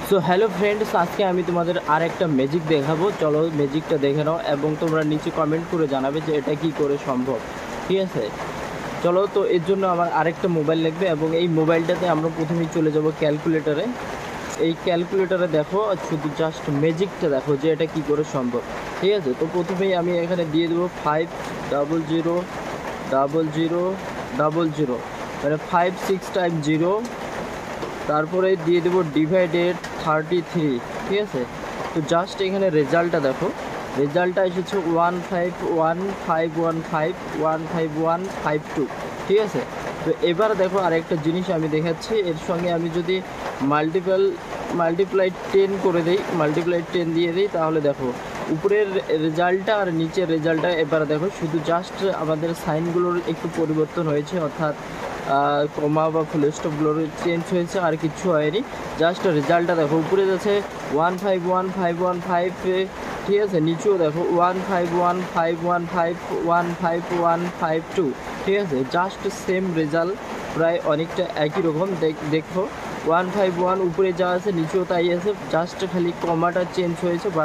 So hello friends, আজকে আমি তোমাদের আরেকটা ম্যাজিক দেখাবো। চলো ম্যাজিকটা দেখে নাও এবং তোমরা নিচে কমেন্ট করে জানাবে যে এটা কি করে সম্ভব। ঠিক আছে, চলো। তো এর জন্য আমার আরেকটা মোবাইল লাগবে এবং এই মোবাইলটাতে আমরা প্রথমেই চলে যাব ক্যালকুলেটরে। এই ক্যালকুলেটরে দেখো, শুধু জাস্ট ম্যাজিকটা দেখো যে এটা কি করে সম্ভব। ঠিক আছে, তো প্রথমেই আমি এখানে দিয়ে দেবো 5000000, মানে 5 6 টাইম 0। তারপরে দিয়ে দেবো ডিভাইডেড 33। ঠিক আছে, তো জাস্ট এখানে রেজাল্টটা দেখো। রেজাল্টটা এসেছে 15151515152। ঠিক আছে, তো এবার দেখো আরেকটা জিনিস আমি দেখাচ্ছি। এর সঙ্গে আমি যদি মাল্টিপ্লাই 10 করে দিই, মাল্টিপ্লাই 10 দিয়ে দিই, তাহলে দেখো উপরের রেজাল্টটা আর নিচের রেজাল্টটা এবার দেখো। শুধু জাস্ট আমাদের সাইনগুলোর একটু পরিবর্তন হয়েছে, অর্থাৎ কমা বা ফুল স্টপগুলোর চেঞ্জ হয়েছে, আর কিছু হয়নি। জাস্ট রেজাল্টটা দেখো, উপরে যাচ্ছে 1515115। ঠিক আছে, নিচেও দেখো 151515152। ঠিক আছে, জাস্ট সেম রেজাল্ট, প্রায় অনেকটা একই রকম। দেখো 151 উপরে যা আছে নিচেও তাই আছে, জাস্ট খালি কমাটা চেঞ্জ হয়েছে বা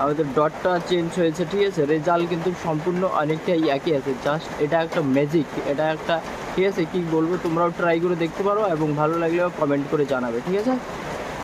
আমাদের ডটটা চেঞ্জ হয়েছে। ঠিক আছে, রেজাল্ট কিন্তু সম্পূর্ণ অনেকটাই একই আছে। জাস্ট এটা একটা ম্যাজিক, এটা একটা। ঠিক আছে, কি বলবো, তোমরাও ট্রাই করে দেখতে পারো এবং ভালো লাগলেও কমেন্ট করে জানাবে। ঠিক আছে।